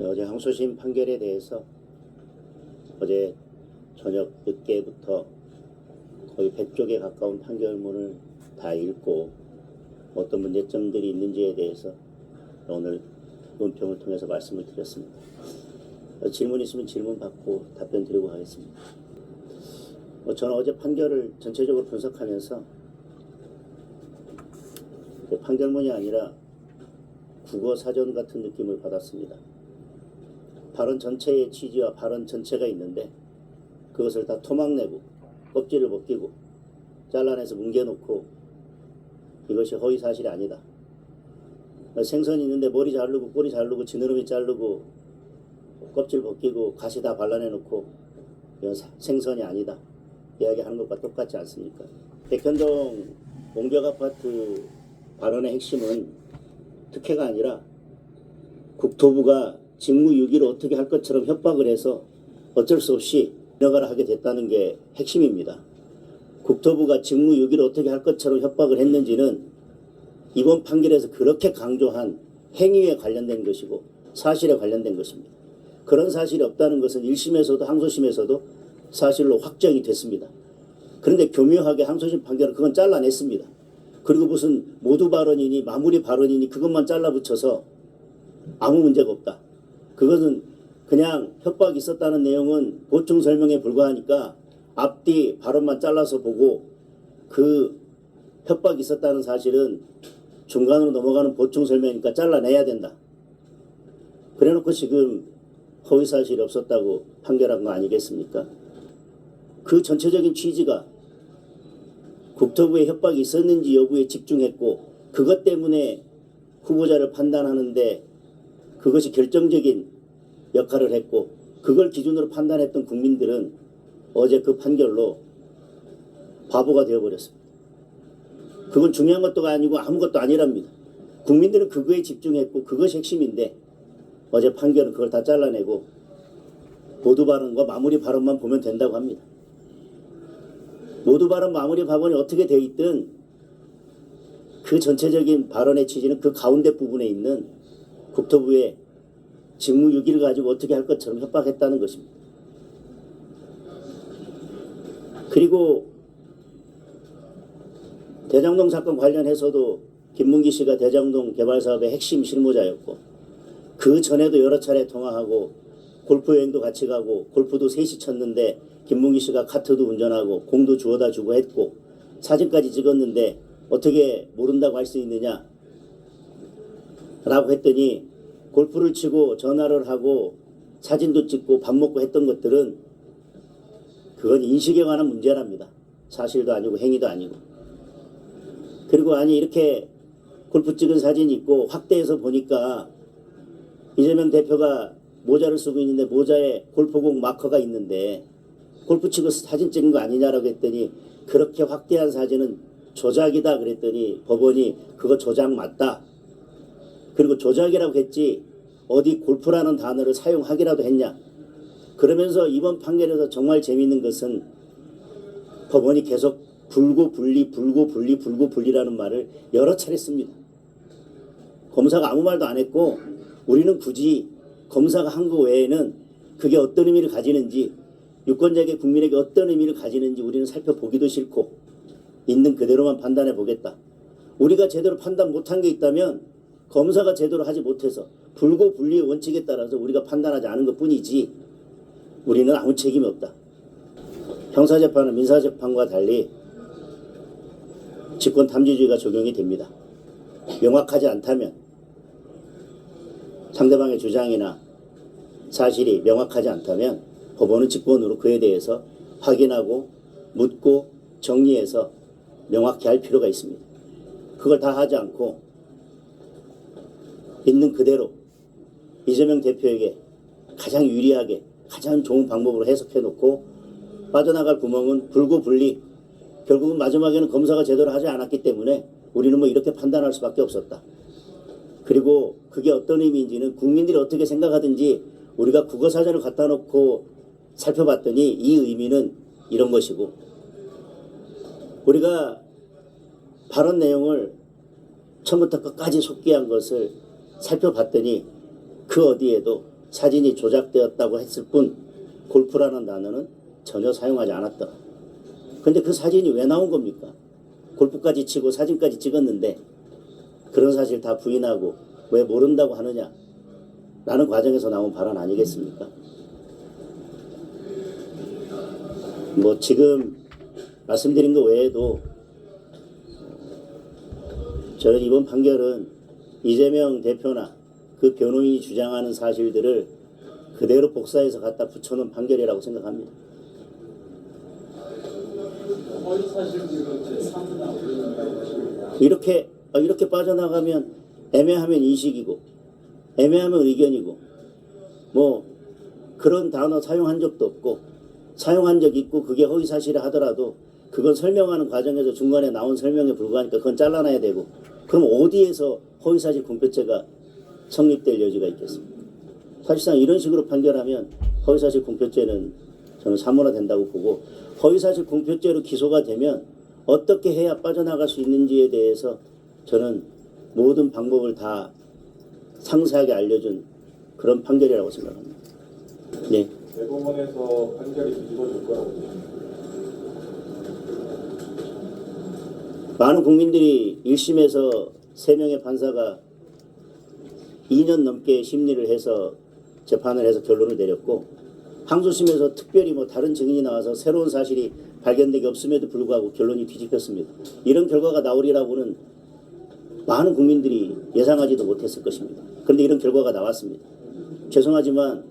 어제 항소심 판결에 대해서 어제 저녁 늦게부터 거의 100쪽에 가까운 판결문을 다 읽고 어떤 문제점들이 있는지에 대해서 오늘 논평을 통해서 말씀을 드렸습니다. 질문 있으면 질문 받고 답변 드리고 하겠습니다. 저는 어제 판결을 전체적으로 분석하면서 판결문이 아니라 국어 사전 같은 느낌을 받았습니다. 발언 전체의 취지와 발언 전체가 있는데 그것을 다 토막내고 껍질을 벗기고 잘라내서 뭉개놓고 이것이 허위사실이 아니다. 생선이 있는데 머리 자르고 꼬리 자르고 지느러미 자르고 껍질 벗기고 가시 다 발라내놓고 이건 생선이 아니다. 이야기하는 것과 똑같지 않습니까? 백현동 공격아파트 발언의 핵심은 특혜가 아니라 국토부가 직무유기를 어떻게 할 것처럼 협박을 해서 어쩔 수 없이 인허가를 하게 됐다는 게 핵심입니다. 국토부가 직무유기를 어떻게 할 것처럼 협박을 했는지는 이번 판결에서 그렇게 강조한 행위에 관련된 것이고 사실에 관련된 것입니다. 그런 사실이 없다는 것은 1심에서도 항소심에서도 사실로 확정이 됐습니다. 그런데 교묘하게 항소심 판결은 그건 잘라냈습니다. 그리고 무슨 모두 발언이니 마무리 발언이니 그것만 잘라붙여서 아무 문제가 없다. 그것은 그냥 협박이 있었다는 내용은 보충 설명에 불과하니까 앞뒤 발언만 잘라서 보고 그 협박이 있었다는 사실은 중간으로 넘어가는 보충 설명이니까 잘라내야 된다. 그래놓고 지금 허위사실이 없었다고 판결한 거 아니겠습니까? 그 전체적인 취지가 국토부의 협박이 있었는지 여부에 집중했고 그것 때문에 후보자를 판단하는데 그것이 결정적인 역할을 했고 그걸 기준으로 판단했던 국민들은 어제 그 판결로 바보가 되어버렸습니다. 그건 중요한 것도 아니고 아무것도 아니랍니다. 국민들은 그거에 집중했고 그것이 핵심인데 어제 판결은 그걸 다 잘라내고 모두 발언과 마무리 발언만 보면 된다고 합니다. 모두 발언 마무리 발언이 어떻게 되어 있든 그 전체적인 발언의 취지는 그 가운데 부분에 있는 국토부의 직무유기를 가지고 어떻게 할 것처럼 협박했다는 것입니다. 그리고 대장동 사건 관련해서도 김문기 씨가 대장동 개발사업의 핵심 실무자였고 그 전에도 여러 차례 통화하고 골프 여행도 같이 가고 골프도 셋이 쳤는데 김문기 씨가 카트도 운전하고 공도 주워다 주고 했고 사진까지 찍었는데 어떻게 모른다고 할 수 있느냐 라고 했더니 골프를 치고 전화를 하고 사진도 찍고 밥 먹고 했던 것들은 그건 인식에 관한 문제랍니다. 사실도 아니고 행위도 아니고. 그리고 아니 이렇게 골프 찍은 사진이 있고 확대해서 보니까 이재명 대표가 모자를 쓰고 있는데 모자에 골프공 마커가 있는데 골프 치고 사진 찍은 거 아니냐라고 했더니 그렇게 확대한 사진은 조작이다 그랬더니 법원이 그거 조작 맞다. 그리고 조작이라고 했지 어디 골프라는 단어를 사용하기라도 했냐. 그러면서 이번 판결에서 정말 재미있는 것은 법원이 계속 불고 분리 불고 분리 불고 분리라는 말을 여러 차례 씁니다. 검사가 아무 말도 안 했고 우리는 굳이 검사가 한 거 외에는 그게 어떤 의미를 가지는지 유권자에게 국민에게 어떤 의미를 가지는지 우리는 살펴보기도 싫고 있는 그대로만 판단해 보겠다. 우리가 제대로 판단 못한 게 있다면 검사가 제대로 하지 못해서 불고 분리의 원칙에 따라서 우리가 판단하지 않은 것뿐이지 우리는 아무 책임이 없다. 형사재판은 민사재판과 달리 직권탐지주의가 적용이 됩니다. 명확하지 않다면 상대방의 주장이나 사실이 명확하지 않다면 법원은 직권으로 그에 대해서 확인하고 묻고 정리해서 명확히 할 필요가 있습니다. 그걸 다 하지 않고 있는 그대로 이재명 대표에게 가장 유리하게 가장 좋은 방법으로 해석해 놓고 빠져나갈 구멍은 불고 분리. 결국은 마지막에는 검사가 제대로 하지 않았기 때문에 우리는 뭐 이렇게 판단할 수밖에 없었다. 그리고 그게 어떤 의미인지는 국민들이 어떻게 생각하든지 우리가 국어사전을 갖다 놓고 살펴봤더니 이 의미는 이런 것이고 우리가 발언 내용을 처음부터 끝까지 속기한 것을 살펴봤더니 그 어디에도 사진이 조작되었다고 했을 뿐 골프라는 단어는 전혀 사용하지 않았다. 근데 그 사진이 왜 나온 겁니까? 골프까지 치고 사진까지 찍었는데 그런 사실 다 부인하고 왜 모른다고 하느냐? 라는 과정에서 나온 발언 아니겠습니까? 뭐 지금 말씀드린 것 외에도 저는 이번 판결은 이재명 대표나 그 변호인이 주장하는 사실들을 그대로 복사해서 갖다 붙여놓은 판결이라고 생각합니다. 이렇게 빠져나가면 애매하면 인식이고 애매하면 의견이고 뭐 그런 단어 사용한 적도 없고 사용한 적 있고 그게 허위사실을 하더라도 그건 설명하는 과정에서 중간에 나온 설명에 불과하니까 그건 잘라놔야 되고 그럼 어디에서 허위사실 공표죄가 성립될 여지가 있겠습니까? 사실상 이런 식으로 판결하면 허위사실 공표죄는 저는 사문화된다고 보고 허위사실 공표죄로 기소가 되면 어떻게 해야 빠져나갈 수 있는지에 대해서 저는 모든 방법을 다 상세하게 알려준 그런 판결이라고 생각합니다. 네. 대법원에서 판결이 뒤집어질 거라고 보십니까? 많은 국민들이 1심에서 3명의 판사가 2년 넘게 심리를 해서 재판을 해서 결론을 내렸고 항소심에서 특별히 뭐 다른 증인이 나와서 새로운 사실이 발견되기 없음에도 불구하고 결론이 뒤집혔습니다. 이런 결과가 나오리라고는 많은 국민들이 예상하지도 못했을 것입니다. 그런데 이런 결과가 나왔습니다. 죄송하지만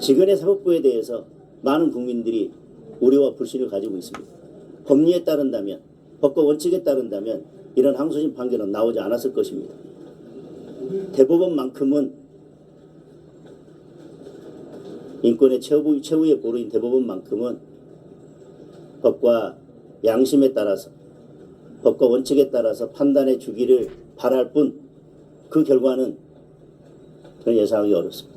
지금의 사법부에 대해서 많은 국민들이 우려와 불신을 가지고 있습니다. 법리에 따른다면, 법과 원칙에 따른다면 이런 항소심 판결은 나오지 않았을 것입니다. 대법원만큼은 인권의 최후의 보루인 대법원만큼은 법과 양심에 따라서 법과 원칙에 따라서 판단해 주기를 바랄 뿐 그 결과는 저는 예상하기 어렵습니다.